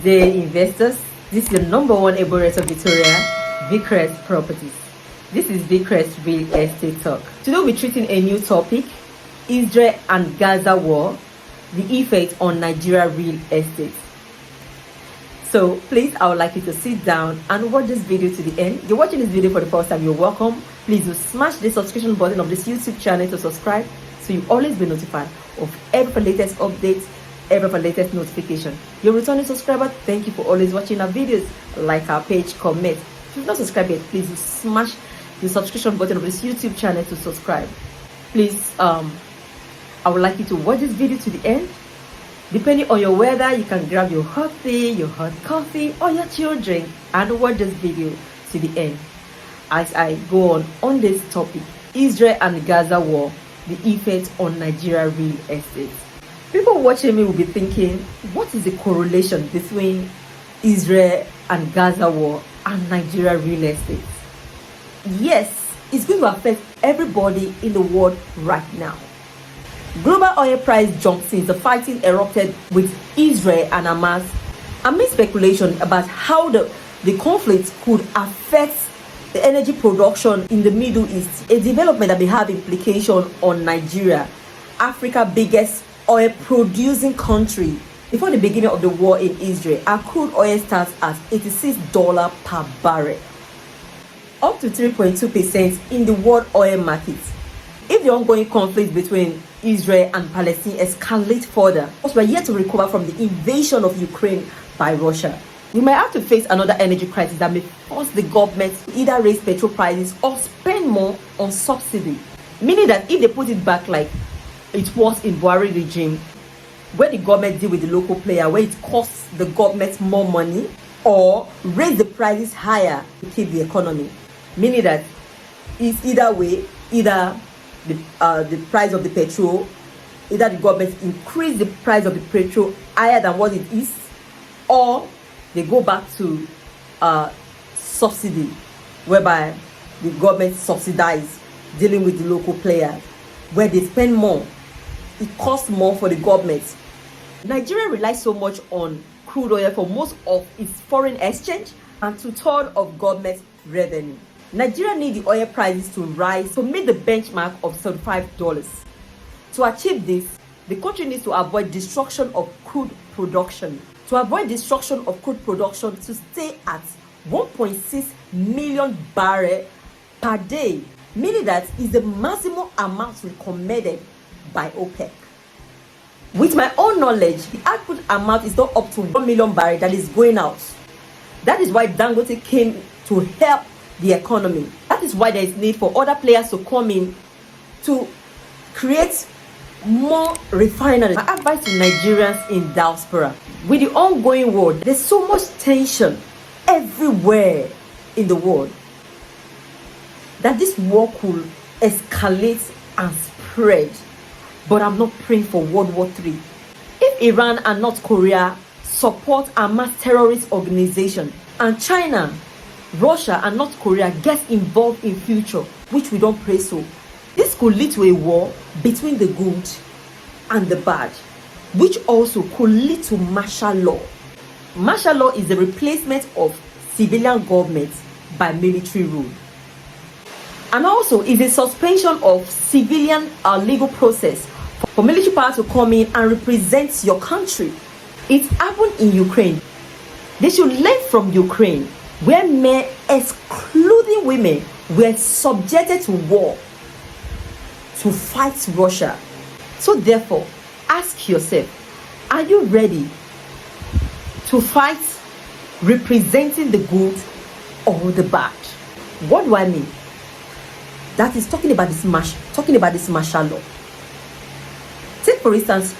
day, investors. This is your number one Eboreta Victoria, Vikrest Properties. This is Vikrest Real Estate Talk. Today we'll be treating a new topic, Isreal and Gaza war, the effect on Nigeria real estate. So please, I would like you to sit down and watch this video to the end. You're watching this video for the first time, you're welcome. Please do smash the subscription button of this YouTube channel to subscribe so you always be notified of every latest update, every latest notification. Your returning subscriber, thank you for always watching our videos. Like our page, comment. If you've not subscribed yet, please do smash the subscription button of this YouTube channel to subscribe. Please, I would like you to watch this video to the end. Depending on your weather, you can grab your hot tea, your hot coffee, or your chill drink and watch this video to the end as I go on this topic, Isreal and Gaza war, the effect on Nigeria real estate. People watching me will be thinking, what is the correlation between Isreal and Gaza war and Nigeria real estate? Yes, it's going to affect everybody in the world right now. Global oil price jumped since the fighting erupted with Israel and Hamas, amid speculation about how the conflict could affect the energy production in the Middle East, a development that may have implication on Nigeria, Africa's biggest oil producing country. Before the beginning of the war in Israel, our crude oil starts at $86 per barrel, up to 3.2% in the world oil market. If the ongoing conflict between Israel and Palestine escalate further, we are yet to recover from the invasion of Ukraine by Russia, we might have to face another energy crisis that may force the government to either raise petrol prices or spend more on subsidy. Meaning that if they put it back like it was in Buhari regime, where the government deal with the local player, where it costs the government more money, or raise the prices higher to keep the economy. Meaning that it's either way, either the price of the petrol, either the government increase the price of the petrol higher than what it is, or they go back to subsidy, whereby the government subsidize dealing with the local players, where they spend more. It costs more for the government. Nigeria relies so much on crude oil for most of its foreign exchange and 2/3 of government revenue. Nigeria needs the oil prices to rise to meet the benchmark of $75. To achieve this, the country needs to avoid destruction of crude production. To avoid destruction of crude production to stay at 1.6 million barrels per day, meaning that is the maximum amount recommended by OPEC. With my own knowledge, the output amount is not up to 1 million barrels that is going out. That is why Dangote came to help the economy. That is why there is need for other players to come in to create more refineries. My advice to Nigerians in diaspora, with the ongoing war, there's so much tension everywhere in the world that this war could escalate and spread. But I'm not praying for World War III. If Iran and North Korea support Hamas terrorist organization, and China, Russia and North Korea get involved in future, which we don't pray so, this could lead to a war between the good and the bad, which also could lead to martial law. Martial law is the replacement of civilian government by military rule, and also is a suspension of civilian legal process for military power to come in and represent your country. It happened in Ukraine. They should learn from Ukraine, where men, excluding women, were subjected to war to fight Russia. So therefore, ask yourself, are you ready to fight representing the good or the bad? What do I mean? That is talking about this martial law. Take for instance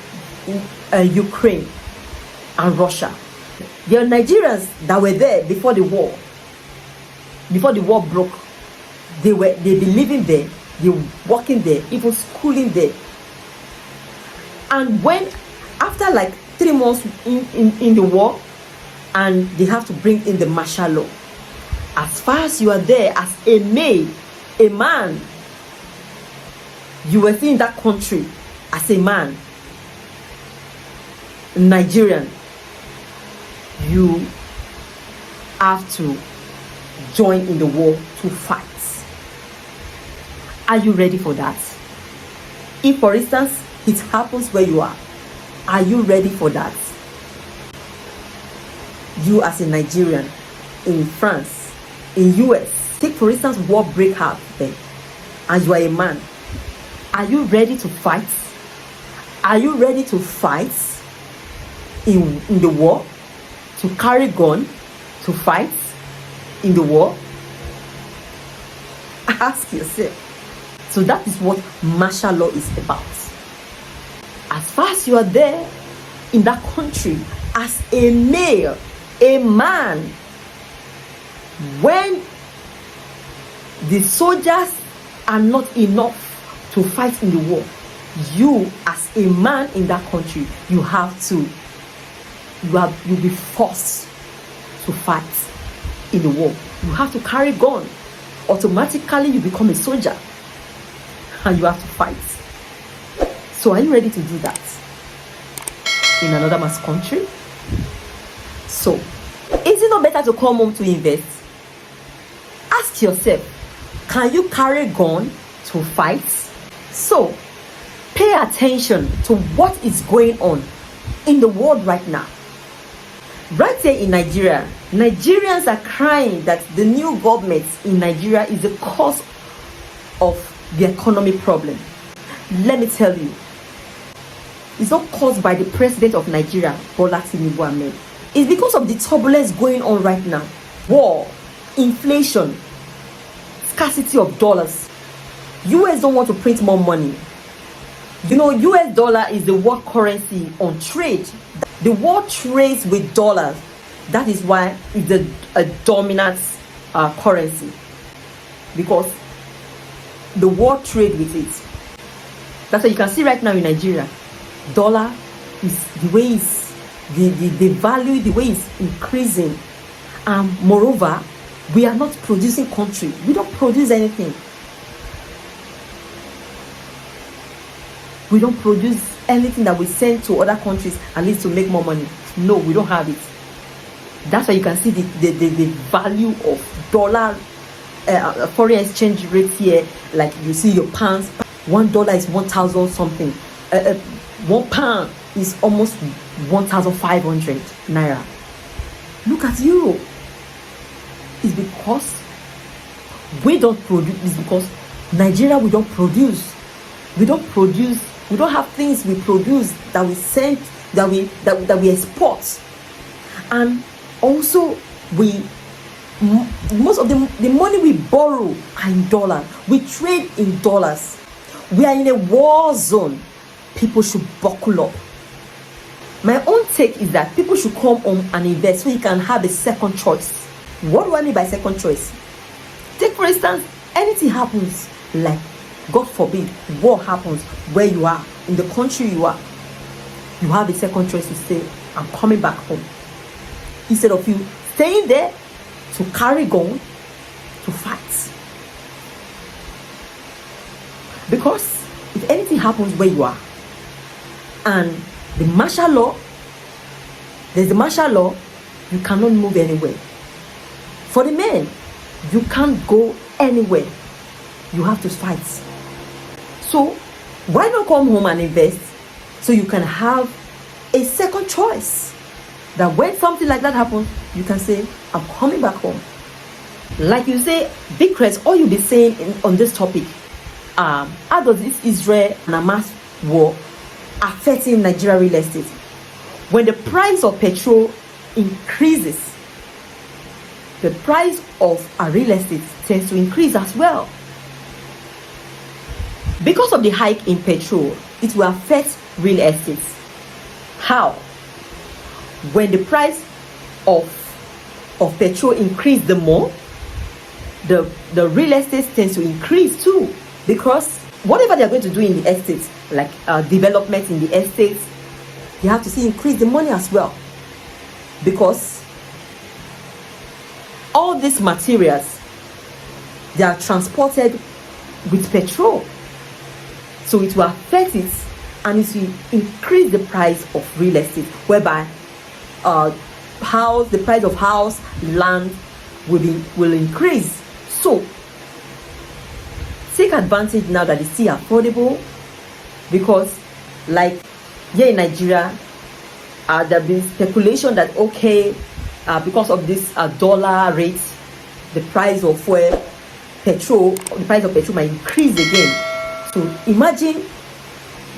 Ukraine and Russia. There are Nigerians that were there before the war. Before the war broke, they be living there, they were working there, even schooling there. And when after like 3 months in the war, and they have to bring in the martial law, as far as you are there as a male, a man, you were in that country as a man, Nigerian, you have to join in the war to fight. Are you ready for that? If, for instance, it happens where you are you ready for that? You as a Nigerian, in France, in US, take for instance war break out there, and you are a man. Are you ready to fight? Are you ready to fight in the war? To carry gun, to fight in the war? Ask yourself. So that is what martial law is about. As far as you are there in that country as a male, a man, when the soldiers are not enough to fight in the war, you as a man in that country, you'll be forced to fight in the war. You have to carry gun. Automatically you become a soldier and you have to fight. So are you ready to do that in another man's country? So is it not better to come home to invest? Ask yourself, can you carry gun to fight? So pay attention to what is going on in the world right now. Right here in Nigeria, Nigerians are crying that the new government in Nigeria is the cause of the economic problem. Let me tell you, it's not caused by the president of Nigeria, Bola Tinubu Ahmed. It's because of the turbulence going on right now. War, inflation, scarcity of dollars. US don't want to print more money. You know, US dollar is the world currency on trade. The world trades with dollars. That is why it's a dominant currency, because the world trade with it. That's why you can see right now in Nigeria, dollar is the way is the value, the way is increasing. Moreover, we are not producing country. We don't produce anything. We don't produce anything that we send to other countries at least to make more money. No, we don't have it. That's why you can see the value of dollar, foreign exchange rate here. Like you see your pounds, $1 is 1,000 something. 1 pound is almost 1,500 naira. Look at Euro. It's because we don't produce. It's because Nigeria, we don't produce. We don't produce. We don't have things we produce that we send, that we export. And also most of the money we borrow are in dollars. We trade in dollars. We are in a war zone. People should buckle up. My own take is that people should come home and invest so you can have a second choice. What do I mean by second choice? Take for instance, anything happens, like God forbid, war happens where you are, in the country you are, you have a second choice to say, I'm coming back home. Instead of you staying there to carry gun to fight. Because if anything happens where you are, and the martial law, there's the martial law, you cannot move anywhere. For the men, you can't go anywhere. You have to fight. So why not come home and invest so you can have a second choice, that when something like that happens, you can say, I'm coming back home. Like you say, Big Chris, all you'll be saying on this topic, how does this Israel and Hamas war affecting Nigeria real estate? When the price of petrol increases, the price of a real estate tends to increase as well. Because of the hike in petrol, it will affect real estate. How? When the price of petrol increase the more, the real estate tends to increase too. Because whatever they are going to do in the estates, like development in the estates, you have to see increase the money as well. Because all these materials, they are transported with petrol. So it will affect it, and it will increase the price of real estate, whereby the price of house, land will increase. So take advantage now that it's still affordable, because like here in Nigeria, there been speculation that because of this dollar rate, the price of the price of petrol might increase again. So imagine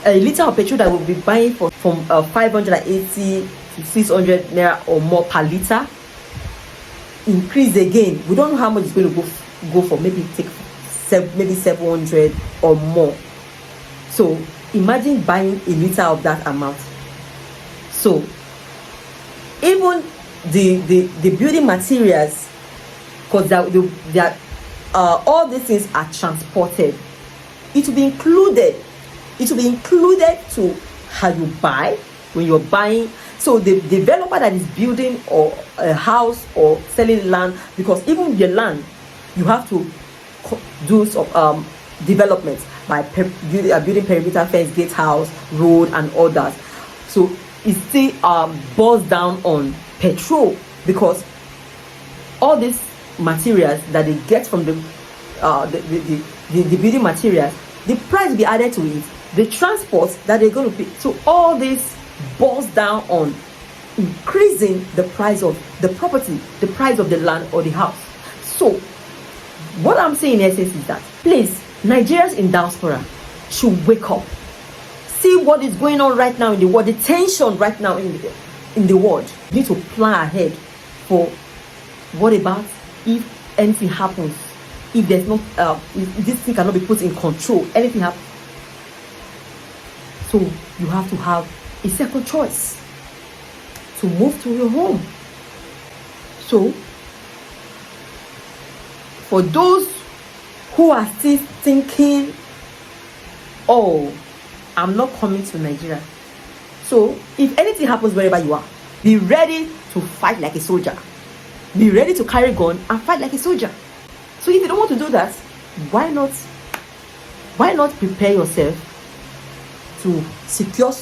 a liter of petrol that we'll be buying from 580 to 600 naira or more per liter increase again. We don't know how much it's going to go for. Maybe 700 or more. So imagine buying a liter of that amount. So even the building materials, because all these things are transported, it will be included to how you buy when you're buying. So the developer that is building or a house or selling land, because even your land, you have to do some development by building perimeter fence, gatehouse, road, and all that. So it still boils down on petrol, because all these materials that they get from the building materials, the price will be added to it, the transport that they're going to pay. So all this boils down on increasing the price of the property, the price of the land or the house. So what I'm saying in essence is that, please, Nigerians in diaspora should wake up. See what is going on right now in the world, the tension right now in the world. You need to plan ahead for what about if anything happens, if there's not, if this thing cannot be put in control, anything happens. So you have to have a second choice to move to your home. So for those who are still thinking, oh, I'm not coming to Nigeria. So if anything happens wherever you are, be ready to fight like a soldier. Be ready to carry gun and fight like a soldier. So if you don't want to do that, why not prepare yourself to secure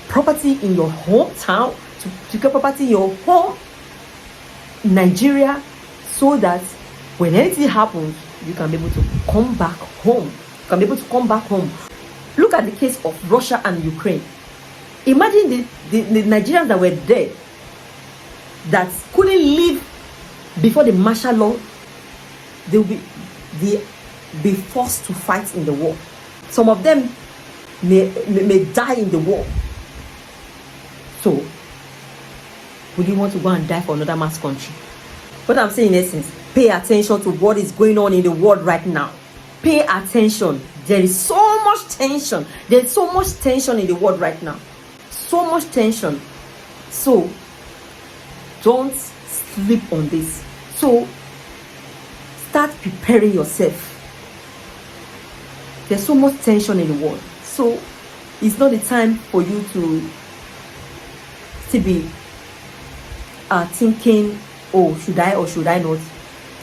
property in your hometown, to secure property in your home, Nigeria, so that when anything happens, you can be able to come back home. You can be able to come back home. Look at the case of Russia and Ukraine. Imagine the Nigerians that were there that couldn't live before the martial law. They will be forced to fight in the war. Some of them may die in the war. So would you want to go and die for another man's country? What I'm saying in essence, pay attention to what is going on in the world right now. Pay attention. There is so much tension. There's so much tension in the world right now. So much tension. So don't sleep on this. So start preparing yourself. There's so much tension in the world. So it's not the time for you to still be thinking, oh, should I or should I not?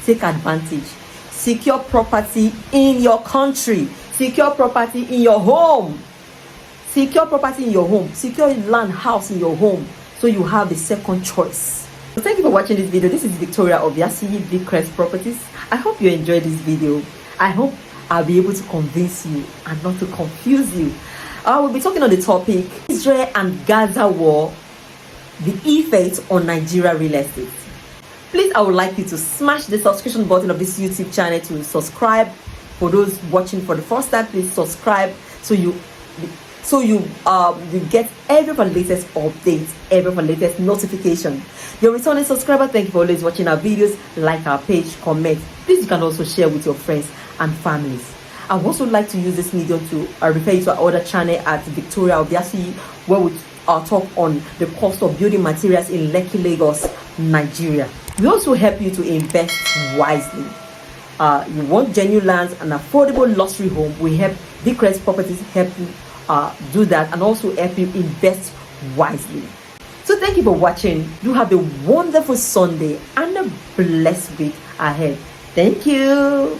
Take advantage. Secure property in your country. Secure property in your home. Secure property in your home. Secure land, house in your home, so you have the second choice. So thank you for watching this video. This is Victoria of Yasi Vikrest Properties. I hope you enjoyed this video. I hope I'll be able to convince you and not to confuse you. I will be talking on the topic Israel and Gaza war, the effect on Nigeria real estate. Please, I would like you to smash the subscription button of this YouTube channel to subscribe. For those watching for the first time, please subscribe so you get every latest update, every latest notification. Your returning subscriber, thank you for always watching our videos. Like our page, comment. Please, you can also share with your friends and families. I would also like to use this medium to refer you to our other channel at Victoria Obiasi, where we talk on the cost of building materials in Lekki, Lagos, Nigeria. We also help you to invest wisely. You want genuine lands and affordable luxury home, we help Vikrest Properties help you do that, and also help you invest wisely. So thank you for watching. You have a wonderful Sunday and a blessed week ahead. Thank you.